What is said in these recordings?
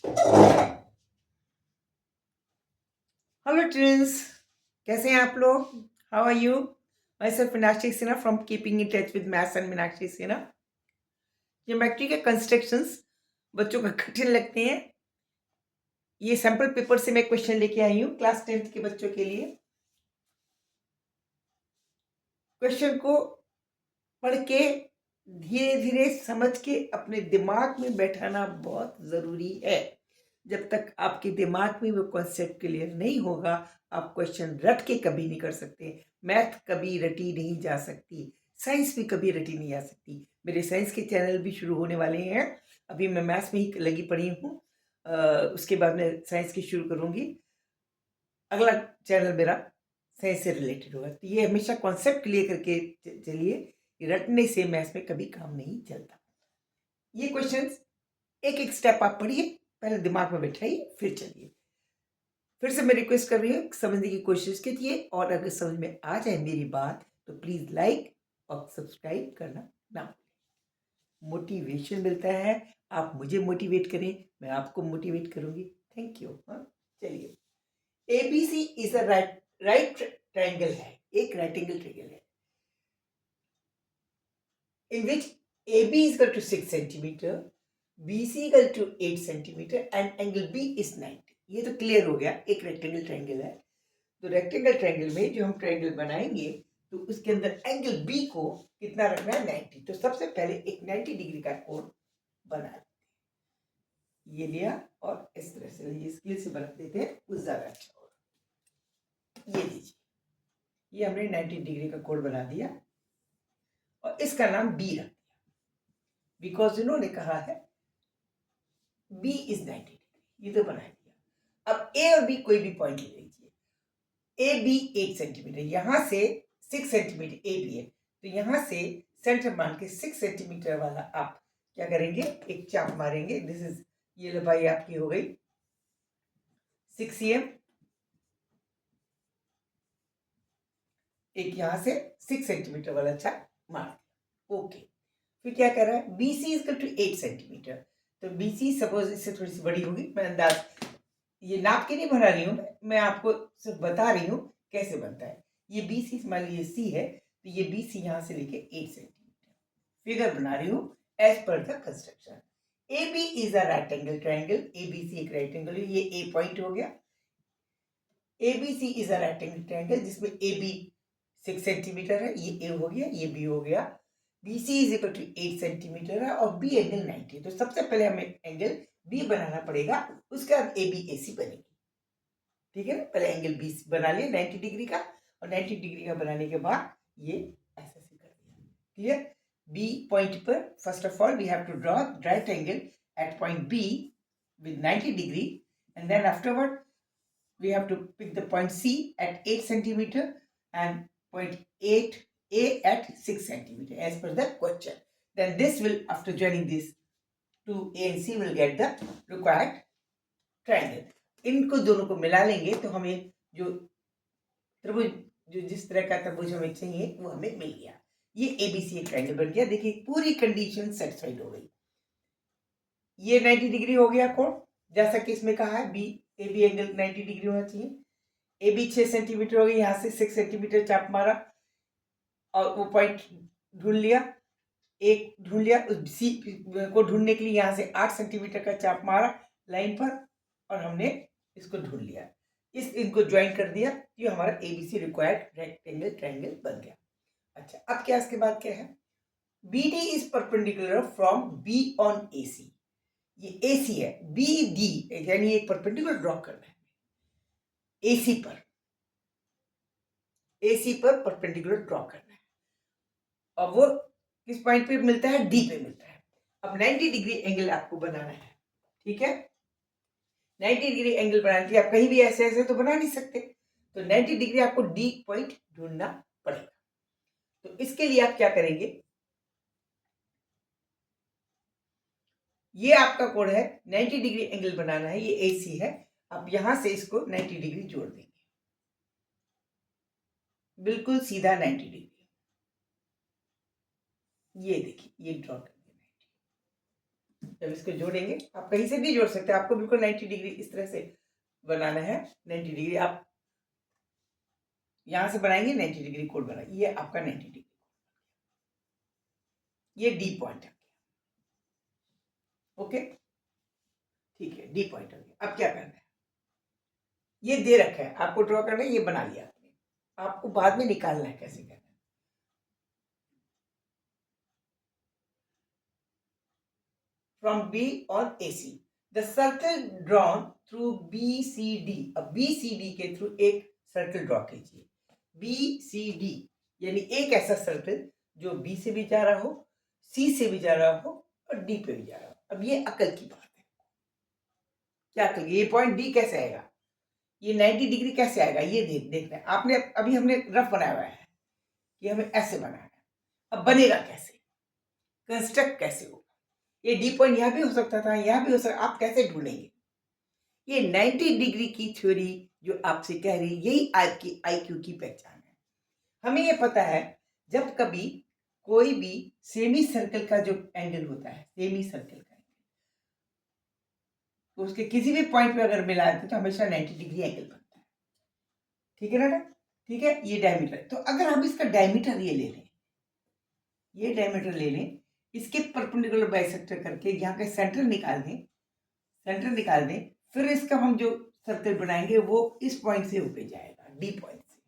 Hello twins, कैसे हैं आप लोग? How are you? Myself Meenakshi Sinha from keeping in touch with maths and Meenakshi Sinha. Geometry के कंस्ट्रक्शंस बच्चों को कठिन लगते हैं। ये सैम्पल पेपर से मैं क्वेश्चन लेके आई हूँ क्लास 10th के बच्चों के लिए। क्वेश्चन को पढ़ के धीरे धीरे समझ के अपने दिमाग में बैठाना बहुत ज़रूरी है। जब तक आपके दिमाग में वो कॉन्सेप्ट क्लियर नहीं होगा, आप क्वेश्चन रट के कभी नहीं कर सकते। मैथ कभी रटी नहीं जा सकती, साइंस भी कभी रटी नहीं जा सकती। मेरे साइंस के चैनल भी शुरू होने वाले हैं। अभी मैं मैथ्स में ही लगी पड़ी हूँ, उसके बाद मैं साइंस की शुरू करूँगी। अगला चैनल मेरा साइंस से रिलेटेड होगा। तो ये हमेशा कॉन्सेप्ट क्लियर करके चलिए, रटने से मैथ्स में कभी काम नहीं चलता। ये क्वेश्चंस एक एक स्टेप आप पढ़िए, पहले दिमाग में बैठाइए, फिर चलिए। फिर से मैं रिक्वेस्ट कर रही हूँ, समझने की कोशिश कीजिए, और अगर समझ में आ जाए मेरी बात तो प्लीज लाइक और सब्सक्राइब करना ना भूलें। मोटिवेशन मिलता है, आप मुझे मोटिवेट करें, मैं आपको मोटिवेट करूंगी। Thank you. चलिए, ABC is a right triangle है, एक राइट एंगल ट्रायंगल है in which AB is equal to 6 centimeter, BC equal to 8 centimeter and angle B is 90। ये तो क्लियर हो गया, एक रेक्टेंगल ट्रायंगल है। तो रेक्टेंगल ट्रायंगल में जो हम ट्रायंगल बनाएंगे तो उसके अंदर एंगल बी को कितना रखना है? 90। तो सबसे पहले एक 90 डिग्री का कोण बना, ये लिया और इस तरह से ये स्केल से बना देते हैं, उस ज्यादा अच्छा होगा। ये लीजिए, ये हमने 90 डिग्री का कोण बना दिया और इसका नाम बी रख दिया, बिकॉज इन्होंने कहा है बी इज 90 डिग्री, ये तो बना दिया। अब ए और बी कोई भी पॉइंट ले लीजिए। ए बी 8 सेंटीमीटर, यहां से 6 सेंटीमीटर ए बी है, तो यहां से सेंटर मान के 6 सेंटीमीटर वाला आप क्या करेंगे? एक चाप मारेंगे। दिस इज, ये लंबाई आपकी हो गई 6 cm। एक यहां से 6 सेंटीमीटर वाला चाप मार दिया। ओके, फिर क्या कर रहा है? BC is to 8 centimetre. तो बीसी सपोज इससे थोड़ी सी बड़ी होगी, मैं अंदाज ये नाप के नहीं बना रही हूँ, मैं आपको सिर्फ बता रही हूँ कैसे बनता है। ये बी सी मान लीजिए सी है, तो ये बी सी यहाँ से लेके 8 सेंटीमीटर फिगर बना रही हूँ as per the construction. A B is a right angle triangle, A B C एक राइट एंगल, ये ए पॉइंट हो गया। A B C is a right angle triangle जिसमें ए बी 6 सेंटीमीटर है, ये ए हो गया, ये बी हो गया। B C is equal to 8 centimetre है और बी एंगल 90। तो सबसे पहले हमें एंगल बी बनाना पड़ेगा, उसके बाद ए बी ए सी बनेगी। ठीक है ना? पहले एंगल बी बना लिया 90 डिग्री का, और 90 डिग्री का बनाने के बाद ये ऐसे से कर दिया। क्लियर? बी पॉइंट पर first of all we have to draw right angle at point B with 90 degree, and then afterward we have to pick the point C at 8 centimeter and point 8 A at 6 centimeter as per the question. Then this will, after joining this, 2A and C will get the required triangle. इनको दोनों को मिला लेंगे तो हमें जो त्रिभुज, जो जिस तरह का त्रिभुज हमें चाहिए वो हमें मिल गया। ये एबीसी एक ट्रायंगल बन गया। देखिए पूरी कंडीशन सेटिस्फाइड हो गई। ये 90 डिग्री हो गया कोण, जैसा कि इसमें कहा है B A B angle 90 degree होना चाहिए। ए बी 6 सेंटीमीटर हो गई, यहाँ से 6 सेंटीमीटर चाप मारा और वो पॉइंट ढूंढ लिया, एक ढूंढ लिया। उस सी को ढूंढने के लिए यहाँ से 8 सेंटीमीटर का चाप मारा लाइन पर और हमने इसको ढूंढ लिया, इनको ज्वाइन कर दिया। ये हमारा एबीसी रिक्वायर्ड रेक्टेंगल ट्रायंगल बन गया। अच्छा, अब क्या इसके बाद क्या है? BD is perpendicular from B on AC। ये AC है, BD यानी एक परपेंडिकुलर ड्रॉ करना है AC पर, AC पर परपेंडिकुलर ड्रॉ करना है, और वो किस पॉइंट पे मिलता है? D पे मिलता है। अब 90 डिग्री एंगल आपको बनाना है, ठीक है? 90 डिग्री एंगल बनाने के लिए आप कहीं भी ऐसे ऐसे तो बना नहीं सकते, तो 90 डिग्री आपको डी पॉइंट ढूंढना पड़ेगा। तो इसके लिए आप क्या करेंगे? ये आपका कोण है, 90 डिग्री एंगल बनाना है, ये AC है। आप यहां से इसको 90 डिग्री जोड़ देंगे, बिल्कुल सीधा 90 डिग्री। ये देखिए, ये ड्रॉ कर दिया। जब इसको जोड़ेंगे, आप कहीं से भी जोड़ सकते हैं, आपको बिल्कुल 90 डिग्री इस तरह से बनाना है। 90 डिग्री आप यहां से बनाएंगे, 90 डिग्री कोण बनाएंगे, ये आपका 90 डिग्री, ये डी पॉइंट है। ओके, ठीक है, डी पॉइंट हो गया। अब क्या करना है, ये दे रखा है, आपको ड्रॉ करना है, ये बना लिया आपने, आपको बाद में निकालना है कैसे करना है। फ्रॉम बी और AC, the circle drawn through BCD, अब BCD के थ्रू एक सर्कल ड्रॉ कीजिए। BCD यानी एक ऐसा सर्कल जो B से भी जा रहा हो, C से भी जा रहा हो और D पे भी जा रहा हो। अब ये अकल की बात है, क्या करिए, ये पॉइंट D कैसे आएगा, ये 90 डिग्री कैसे आएगा, ये देखना है आपने। अभी हमने रफ बनाया हुआ है कि हमें ऐसे बनाना है, अब बनेगा कैसे, कंस्ट्रक्ट कैसे होगा, ये डी पॉइंट यहाँ भी हो सकता था, यहाँ भी हो सकता, आप कैसे ढूंढेंगे। ये 90 डिग्री की थ्योरी जो आपसे कह रही, यही आपकी IQ की पहचान है। हमें ये पता है जब कभी कोई भी सेमी सर्कल का जो एंगल होता है, सेमी सर्कल का, तो उसके किसी भी पॉइंट पे अगर मिला है तो हमेशा 90 डिग्री एंगल बनता है। ठीक है ना, ठीक है, ये डायमीटर। तो अगर हम इसका डायमीटर ये ले लें, ये डायमीटर ले लें, इसके परपेंडिकुलर बाइसेक्टर करके यहाँ का सेंटर निकाल दें, सेंटर निकाल दें, फिर इसका हम जो सर्कल बनाएंगे वो इस पॉइंट से होके जाएगा, डी पॉइंट से,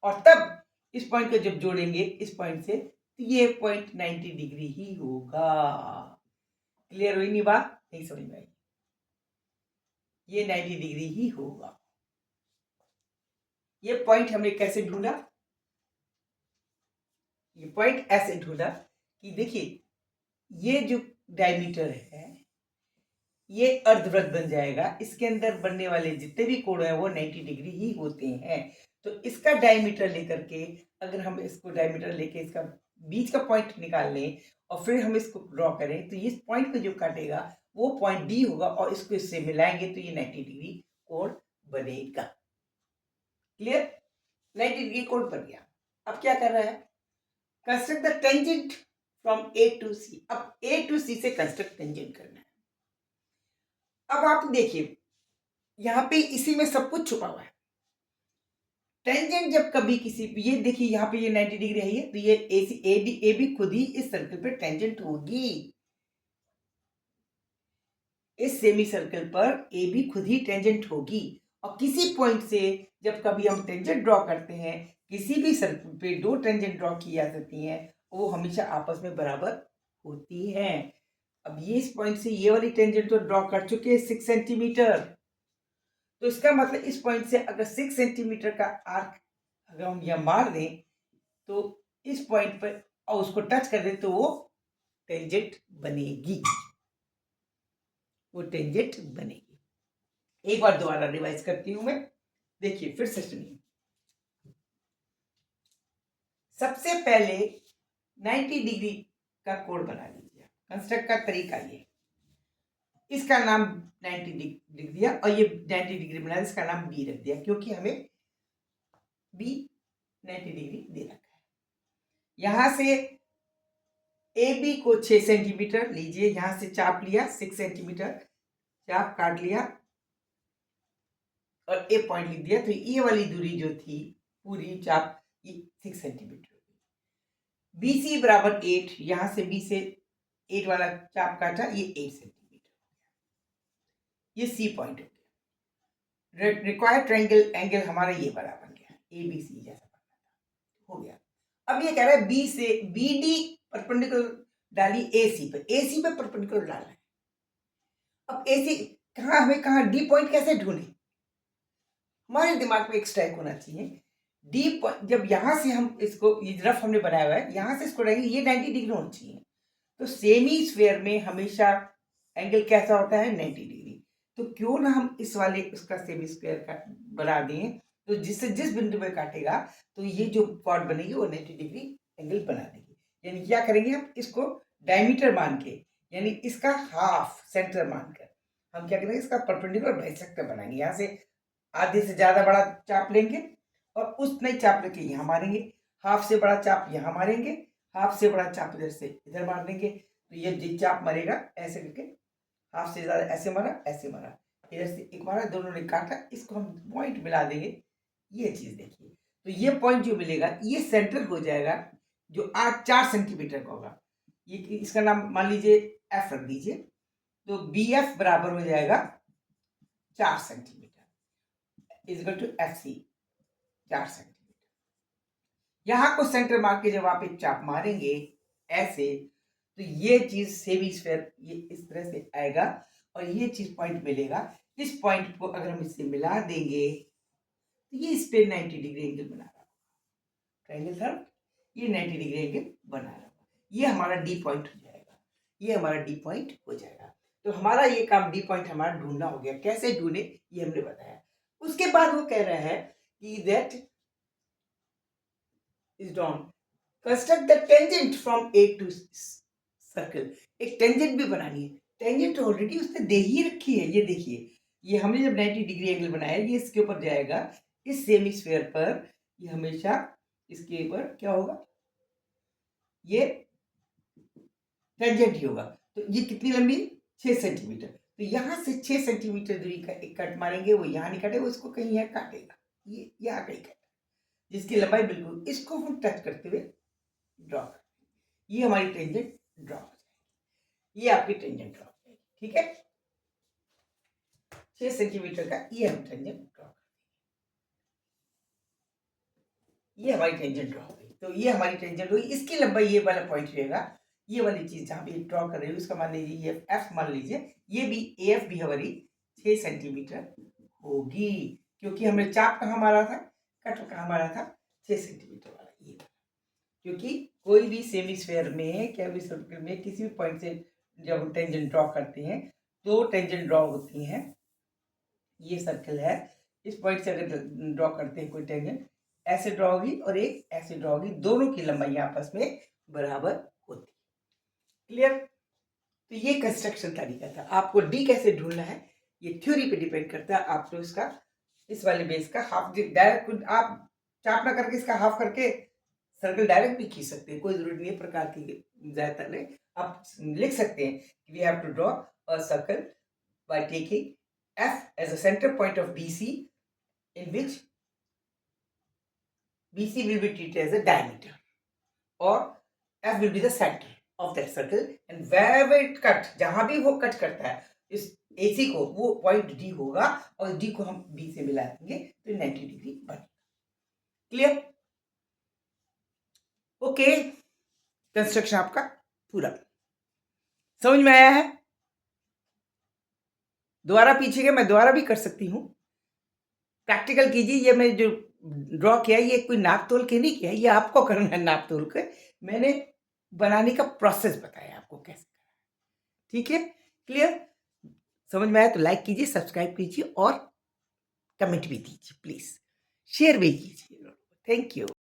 और तब इस पॉइंट को जब जोड़ेंगे इस पॉइंट से, तो ये पॉइंट 90 डिग्री ही होगा। क्लियर हुई नहीं बात, नहीं समझ में आई, ये 90 डिग्री ही होगा। ये पॉइंट हमने कैसे ढूंढा, ये पॉइंट ऐसे ढूंढा कि देखिए ये जो डायमीटर है ये अर्धवृत्त बन जाएगा, इसके अंदर बनने वाले जितने भी कोण हैं वो 90 डिग्री ही होते हैं। तो इसका डायमीटर लेकर के, अगर हम इसको डायमीटर लेके इसका बीच का पॉइंट निकाल लें और फिर हम इसको ड्रॉ करें, तो इस पॉइंट को जो काटेगा वो पॉइंट डी होगा, और इसको इससे मिलाएंगे तो ये 90 डिग्री कोण बनेगा। क्लियर, 90 डिग्री कोण बन गया। अब क्या कर रहा है, construct the tangent from A to C। अब A to C से कंस्ट्रक्ट टेंजेंट करना है। अब आप देखिए यहाँ पे इसी में सब कुछ छुपा हुआ है। टेंजेंट जब कभी किसी, ये देखिए यहाँ पे ये 90 डिग्री है, तो ये ए बी खुद ही इस सर्कल पे टेंजेंट होगी, इस सेमी सर्कल पर ए बी खुद ही टेंजेंट होगी। और किसी पॉइंट से जब कभी हम टेंजेंट ड्रॉ करते हैं, किसी भी सर्कल पे दो टेंजेंट ड्रॉ की जा सकती हैं, वो हमेशा आपस में बराबर होती हैं। अब ये इस पॉइंट से ये वाली टेंजेंट तो ड्रॉ कर चुके हैं 6 सेंटीमीटर, तो इसका मतलब इस पॉइंट से अगर 6 सेंटीमीटर का आर्क अगर हम यह मार दें तो इस पॉइंट पर और उसको टच कर दें तो वो टेंजेंट बनेगी, वो टेंजेंट बनेगी। एक बार दोबारा रिवाइज करती हूं मैं, देखिए फिर से सुनिए। सबसे पहले 90 डिग्री का कोण बना लीजिए, कंस्ट्रक्ट का तरीका ये, इसका नाम 90 डिग्री दिया और ये 90 डिग्री बना, इसका नाम बी रख दिया क्योंकि हमें बी 90 डिग्री दे रखा है। यहां से ए बी को 6 सेंटीमीटर लीजिए, यहां से चाप लिया 6 सेंटीमीटर, चाप काट लिया और ए पॉइंट लिख दिया, तो ये वाली दूरी जो थी पूरी चाप ये 6 सेंटीमीटर। BC बराबर 8, यहां से बी से 8 वाला चाप काटा, ये 8 सेंटीमीटर, ये सी पॉइंट हो गया। रिक्वायर्ड ट्रायंगल एंगल हमारा ये बड़ा बन गया, ABC जैसा बनना था, हो गया। अब ये कह रहा है बी से BD परपेंडिकुलर डाली AC पे, AC पे परपेंडिकुलर डालना है। अब AC कहाँ, हमें कहाँ डी पॉइंट कैसे ढूंढे, हमारे दिमाग में एक स्ट्राइक होना चाहिए। डी पॉइंट जब यहां से हम इसको, ये रफ हमने बनाया हुआ है, यहां से इसको डालेंगे, ये 90 डिग्री होना चाहिए। तो सेमी स्फीयर में हमेशा एंगल कैसा होता है, 90 डिग्री। तो क्यों ना हम इस वाले उसका सेमी स्क्वायर का बना दें, तो जिससे जिस बिंदु पे काटेगा तो ये जो कॉर्ड बनेगी वो 90 डिग्री एंगल बना देगी। यानी क्या करेंगे हम, इसको डायमीटर मान के, यानी इसका हाफ सेंटर मानकर हम क्या करेंगे, इसका परपेंडिकुलर बाइसेक्टर बनाएंगे। यहाँ से आधे से ज्यादा बड़ा चाप लेंगे और उस नई चाप लेके यहाँ मारेंगे, हाफ से बड़ा चाप यहाँ मारेंगे, हाफ से बड़ा चाप इधर से इधर मार देंगे, तो तो ये चाप मरेगा ऐसे करके, हाफ से ज़्यादा ऐसे मारा, इधर से एक मारा, दोनों ने काटा, इसको हम पॉइंट मिला देंगे। ये चीज़ देखिए, तो ये पॉइंट जो मिलेगा ये सेंटर हो जाएगा, जो 4 सेंटीमीटर का होगा। ये इसका नाम मान लीजिए एफ रख दीजिए, तो बी एफ बराबर हो जाएगा 4 centimetre is equal to F C, 4 centimetre. यहाँ को सेंटर मार के जब आप एक चाप मारेंगे ऐसे, तो ये चीज सेमी स्फीयर ये इस तरह से आएगा और ये चीज पॉइंट मिलेगा। इस पॉइंट को अगर हम इससे मिला देंगे तो ये इस पे 90 डिग्री एंगल बना रहा होगा, ट्रायंगल था, ये 90 डिग्री एंगल बना रहा होगा। ये हमारा डी पॉइंट हो जाएगा, ये हमारा डी पॉइंट हो जाएगा। तो हमारा ये काम डी पॉइंट हमारा ढूंढना हो गया। कैसे ढूंढे ये हमने बताया। उसके बाद वो कह रहा है कि that is done construct the tangent from A to circle. एक टेंजेंट भी बनानी है। टेंजेंट ऑलरेडी उसने दे ही रखी है, ये देखिए, ये हमने जब 90 डिग्री एंगल बनाया, ये इसके ऊपर जाएगा, इस सेमी स्फीयर पर, ये हमेशा इसके ऊपर क्या होगा, ये टेंजेंट ही होगा। तो ये कितनी लंबी, 6 सेंटीमीटर। तो यहाँ से 6 सेंटीमीटर दूरी का एक कट मारेंगे, वो यहाँ नहीं काटेगा, उसको कहीं यहाँ काटेगा, ये यहाँ कहीं काटेगा, जिसकी लंबाई बिल्कुल, इसको हम टच करते हुए ड्रॉ करते हैं। ये हमारी टेंजेंट ड्रॉ हो जाएगी, ये आपकी टेंजेंट ड्रॉ हो जाएगी। ठीक है, 6 सेंटीमीटर का ये हम टेंजेंट ड्रॉ करते हैं। ये हमारी टेंजेंट ड्रॉ हो गई। तो ये हमारी टेंजेंट हुई, इसकी लंबाई ये वाला पॉइंट रहेगा, ये वाली चीज जहां पे ड्रॉ कर रही है उसका मान लीजिए ये एफ मान लीजिए, ये भी एफ भी हमारी 6 सेंटीमीटर होगी, क्योंकि हमने चाप कहाँ मारा था, कट कहाँ मारा था, 6 सेंटीमीटर वाला ये। क्योंकि कोई भी सेमी स्फीयर में, क्या भी सर्कल में, किसी भी पॉइंट से जब हम टेंजेंट ड्रॉ करते हैं तो टेंजेंट ड्रॉ होती हैं। ये सर्कल है, इस पॉइंट से अगर ड्रॉ करते हैं कोई टेंजेंट, ऐसे ड्रॉ होगी और एक ऐसे ड्रॉ होगी, दोनों की लंबाई आपस में बराबर होती है। क्लियर। तो ये कंस्ट्रक्शन तरीका था। आपको डी कैसे ढूंढना है ये थ्योरी पे डिपेंड करता है। आप तो इसका, इस वाले बेस का हाफ डायरेक्ट आप चाप ना करके इसका हाफ करके सर्कल डायरेक्ट भी खींच सकते हैं, कोई जरूरत नहीं है प्रकार की ज्यादातर में। आप लिख सकते हैं कि we have to draw a circle by taking F as a center point of BC, in which BC will be treated as a diameter, or F will be the center of that circle, and wherever it cut, जहां भी वो cut करता है इस AC को, वो point D होगा और D को हम B से मिला देंगे तो 90 डिग्री बनेगा। क्लियर। ओके, कंस्ट्रक्शन आपका पूरा समझ में आया है। दोबारा पीछे के मैं दोबारा भी कर सकती हूं, प्रैक्टिकल कीजिए। ये मैं जो ड्रॉ किया ये कोई नाप तोल के नहीं किया, ये आपको करना है नाप तोल के। मैंने बनाने का प्रोसेस बताया आपको कैसे करना है। ठीक है, क्लियर। समझ में आया तो लाइक कीजिए, सब्सक्राइब कीजिए और कमेंट भी दीजिए, प्लीज शेयर भी कीजिए। Thank you.